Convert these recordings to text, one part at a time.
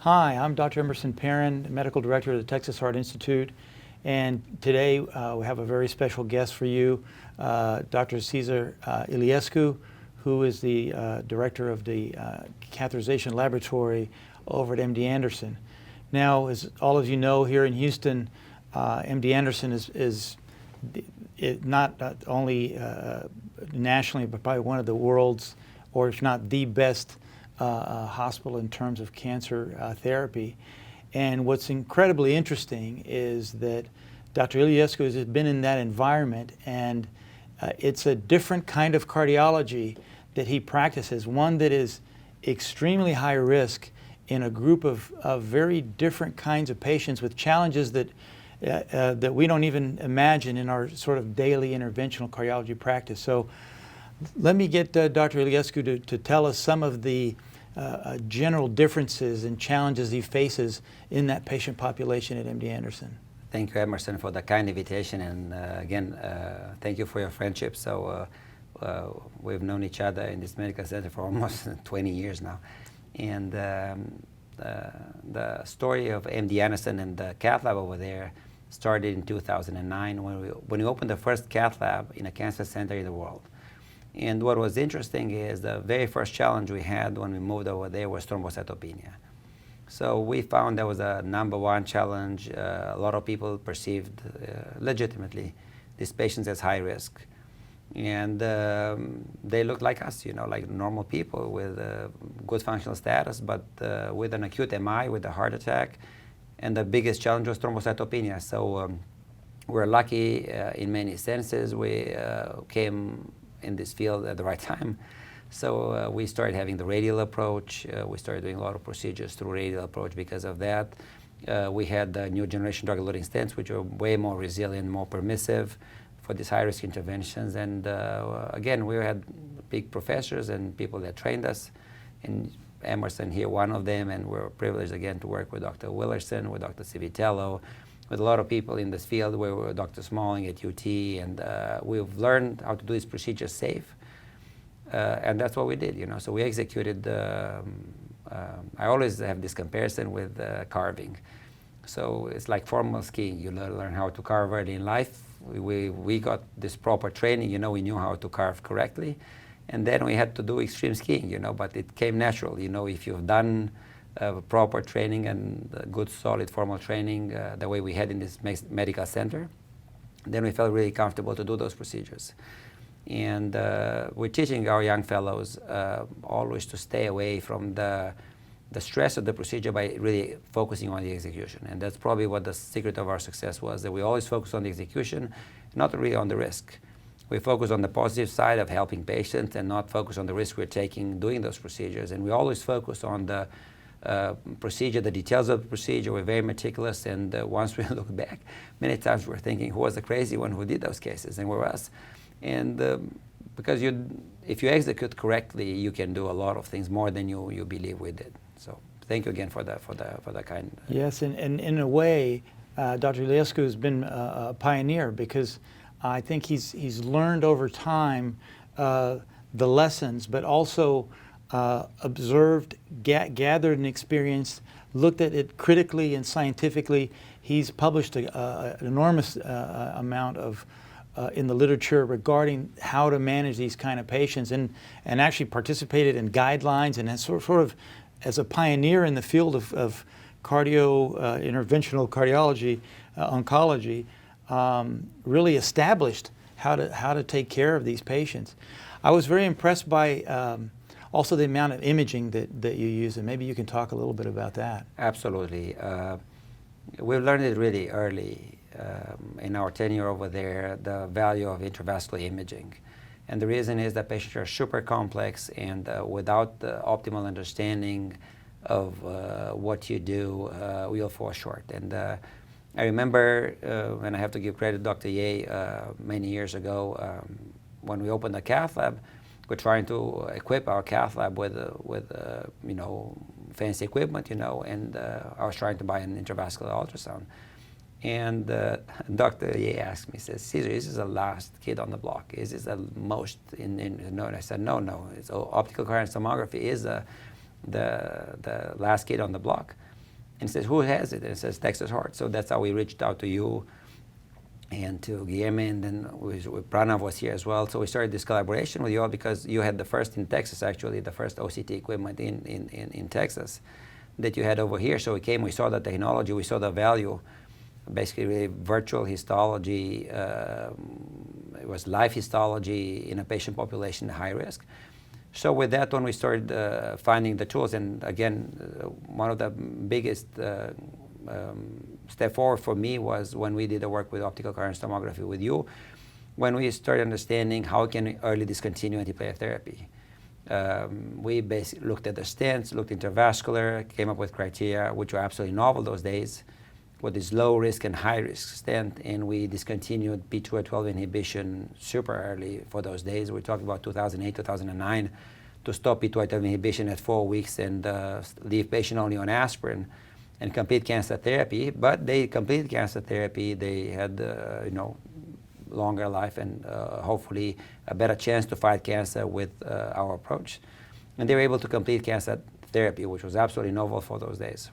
Hi, I'm Dr. Emerson Perin, Medical Director of the Texas Heart Institute, and today we have a very special guest for you, Dr. Cezar Iliescu, who is the Director of the Catheterization Laboratory over at MD Anderson. Now, as all of you know, here in Houston, MD Anderson is not only nationally, but probably one of the world's, or if not the best hospital in terms of cancer therapy. And what's incredibly interesting is that Dr. Iliescu has been in that environment, and it's a different kind of cardiology that he practices, one that is extremely high risk in a group of very different kinds of patients with challenges that that we don't even imagine in our sort of daily interventional cardiology practice. So let me get Dr. Iliescu to tell us some of the general differences and challenges he faces in that patient population at MD Anderson. Thank you, Emerson, for the kind invitation, and again, thank you for your friendship. So we've known each other in this medical center for almost 20 years now. And the story of MD Anderson and the cath lab over there started in 2009 when we opened the first cath lab in a cancer center in the world. And what was interesting is the very first challenge we had when we moved over there was thrombocytopenia. So we found that was a #1 challenge. A lot of people perceived legitimately these patients as high risk. And they looked like us, you know, like normal people with good functional status, but with an acute MI, with a heart attack. And the biggest challenge was thrombocytopenia. So we're lucky in many senses. We came in this field at the right time. So we started having the radial approach. We started doing a lot of procedures through radial approach because of that. We had the new generation drug-eluting stents, which are way more resilient, more permissive for these high-risk interventions. And again, we had big professors and people that trained us. And Emerson here, one of them, and we're privileged again to work with Dr. Willerson, with Dr. Civitello, with a lot of people in this field, where we're Dr. Smalling at UT, and we've learned how to do these procedures safe, and that's what we did, you know. So we executed. I always have this comparison with carving. So it's like formal skiing. You learn how to carve early in life. We got this proper training, you know. We knew how to carve correctly, and then we had to do extreme skiing, you know. But it came natural, you know, if you've done proper training and good solid formal training the way we had in this medical center, then we felt really comfortable to do those procedures. And we're teaching our young fellows always to stay away from the stress of the procedure by really focusing on the execution. And that's probably what the secret of our success was, that we always focus on the execution, not really on the risk. We focus on the positive side of helping patients and not focus on the risk we're taking doing those procedures. And we always focus on the procedure, the details of the procedure. We're very meticulous, and once we look back, many times we're thinking, who was the crazy one who did those cases? And we're us. And because if you execute correctly, you can do a lot of things more than you believe we did. So thank you again for the kind. Yes, and in a way, Dr. Iliescu has been a pioneer, because I think he's learned over time the lessons, but also observed, gathered an experience, looked at it critically and scientifically. He's published an enormous amount of in the literature regarding how to manage these kind of patients, and actually participated in guidelines, and has sort of as a pioneer in the field of interventional cardiology, oncology, really established how to take care of these patients. I was very impressed by also the amount of imaging that you use, and maybe you can talk a little bit about that. Absolutely. We've learned it really early in our tenure over there, the value of intravascular imaging. And the reason is that patients are super complex, and without the optimal understanding of what you do, we'll fall short. And I remember, and I have to give credit to Dr. Ye, many years ago, when we opened the cath lab, we're trying to equip our cath lab with you know, fancy equipment, you know, and I was trying to buy an intravascular ultrasound. And Dr. Ye asked me, says, Cezar, this is the last kid on the block. Is this the most no? And I said, no. It's optical coherent tomography is the last kid on the block. And he says, who has it? And it says, Texas Heart. So that's how we reached out to you and to Guillermo, and then Pranav was here as well. So we started this collaboration with you all because you had the first in Texas, actually, the first OCT equipment in Texas that you had over here. So we came, we saw the technology, we saw the value, basically virtual histology, it was live histology in a patient population at high risk. So with that one, we started finding the tools, and again, one of the biggest step forward for me was when we did the work with optical coherence tomography with you, when we started understanding how can we early discontinue antiplatelet therapy. We basically looked at the stents, looked intravascular, came up with criteria which were absolutely novel those days, what is low risk and high risk stent, and we discontinued P2A12 inhibition super early for those days. We're talking about 2008, 2009, to stop P2A12 inhibition at 4 weeks and leave patient only on aspirin and complete cancer therapy. But they completed cancer therapy. They had, longer life and hopefully a better chance to fight cancer with our approach. And they were able to complete cancer therapy, which was absolutely novel for those days.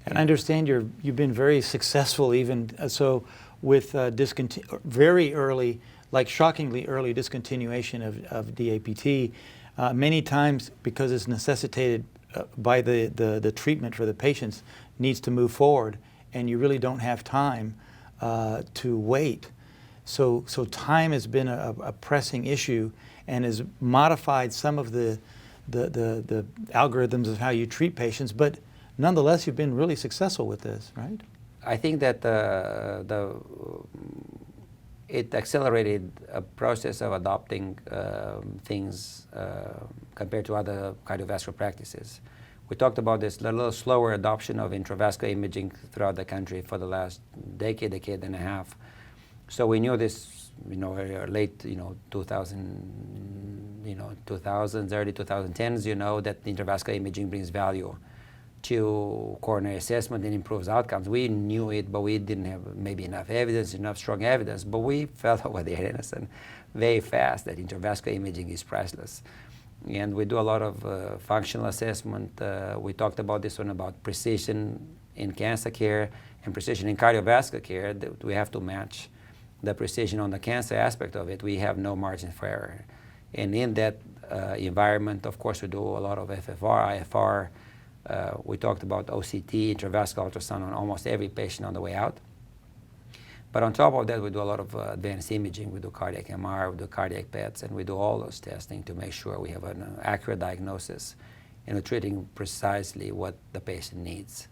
And I understand you've been very successful even so with very early, like shockingly early discontinuation of DAPT, many times because it's necessitated by the treatment for the patients needs to move forward, and you really don't have time to wait. So time has been a pressing issue and has modified some of the algorithms of how you treat patients, but nonetheless, you've been really successful with this, right? I think that it accelerated a process of adopting things compared to other cardiovascular practices. We talked about this little slower adoption of intravascular imaging throughout the country for the last decade and a half. So we knew this, late, 2000s, early 2010s, that intravascular imaging brings value to coronary assessment and improves outcomes. We knew it, but we didn't have maybe enough evidence, enough strong evidence. But we felt over there, Emerson, very fast that intravascular imaging is priceless. And we do a lot of functional assessment. We talked about this one about precision in cancer care and precision in cardiovascular care. That we have to match the precision on the cancer aspect of it. We have no margin for error. And in that environment, of course, we do a lot of FFR, IFR. We talked about OCT, intravascular ultrasound on almost every patient on the way out. But on top of that, we do a lot of advanced imaging. We do cardiac MR, we do cardiac PETs, and we do all those testing to make sure we have an accurate diagnosis and we're treating precisely what the patient needs.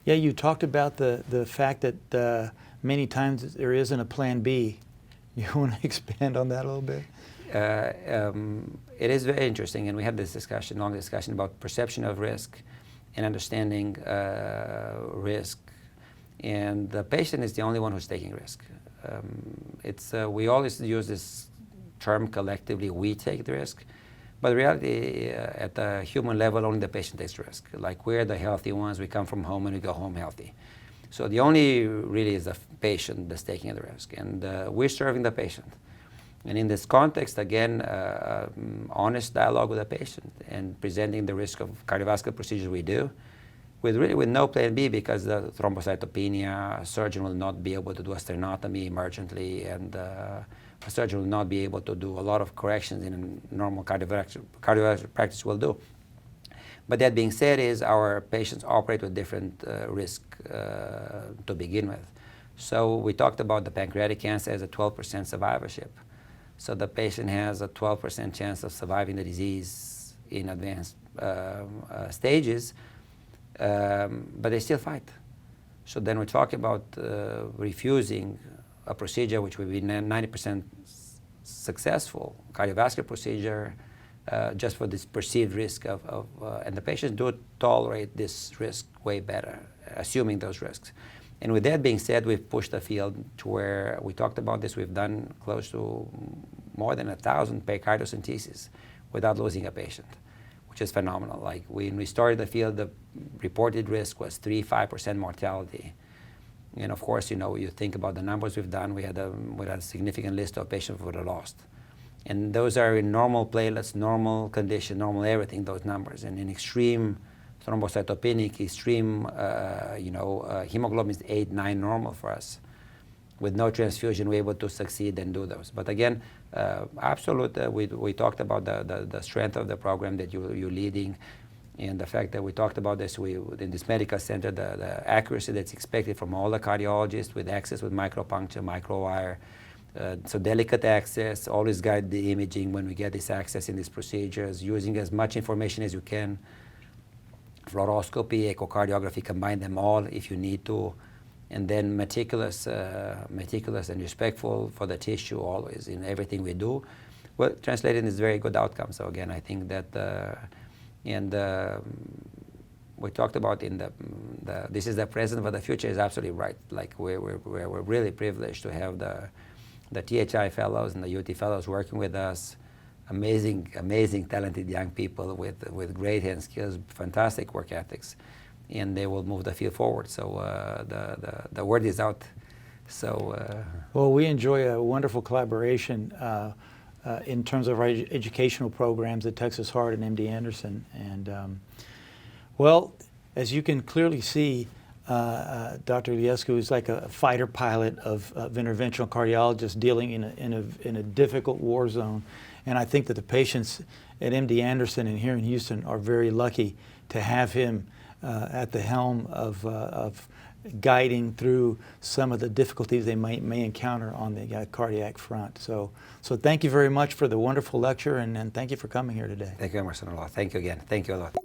Yeah, you talked about the fact that many times there isn't a plan B. You want to expand on that a little bit? It is very interesting, and we had this discussion, long discussion about perception of risk and understanding risk. And the patient is the only one who's taking risk. We always use this term collectively, we take the risk. But in reality, at the human level, only the patient takes risk. Like we're the healthy ones, we come from home and we go home healthy. So the only really is the patient that's taking the risk. And we're serving the patient. And in this context, again, honest dialogue with the patient and presenting the risk of cardiovascular procedures we do, with no plan B, because the thrombocytopenia, a surgeon will not be able to do a sternotomy emergently, and a surgeon will not be able to do a lot of corrections in a normal cardiovascular practice will do. But that being said, is our patients operate with different risk to begin with. So we talked about the pancreatic cancer as a 12% survivorship. So the patient has a 12% chance of surviving the disease in advanced stages, but they still fight. So then we're talking about refusing a procedure which would be 90% successful, cardiovascular procedure, just for this perceived risk and the patients do tolerate this risk way better, assuming those risks. And with that being said, we've pushed the field to where we talked about this. We've done close to more than 1,000 pericardiocentesis without losing a patient, which is phenomenal. Like when we started the field, the reported risk was 3-5% mortality. And of course, you think about the numbers we've done, we had a significant list of patients who would have lost. And those are in normal platelets, normal condition, normal everything, those numbers. And in extreme thrombocytopenic, extreme, hemoglobin is 8, 9 normal for us. With no transfusion, we're able to succeed and do those. But again, we talked about the strength of the program that you're leading, and the fact that we talked about this, in this medical center, the accuracy that's expected from all the cardiologists with access with micropuncture, microwire, so delicate access, always guide the imaging when we get this access in these procedures, using as much information as you can, fluoroscopy, echocardiography, combine them all if you need to, and then meticulous and respectful for the tissue always in everything we do. Well, translated is very good outcome. So again, I think that, we talked about this is the present, but the future is absolutely right. Like we're really privileged to have the THI fellows and the UT fellows working with us. Amazing, talented young people with great hand skills, fantastic work ethics, and they will move the field forward. So the word is out. So well, we enjoy a wonderful collaboration in terms of our educational programs at Texas Heart and MD Anderson. And well, as you can clearly see, Dr. Iliescu is like a fighter pilot of interventional cardiologists dealing in a difficult war zone. And I think that the patients at MD Anderson and here in Houston are very lucky to have him at the helm of guiding through some of the difficulties they may encounter on the cardiac front. So thank you very much for the wonderful lecture, and thank you for coming here today. Thank you, Emerson, a lot. Thank you again. Thank you a lot.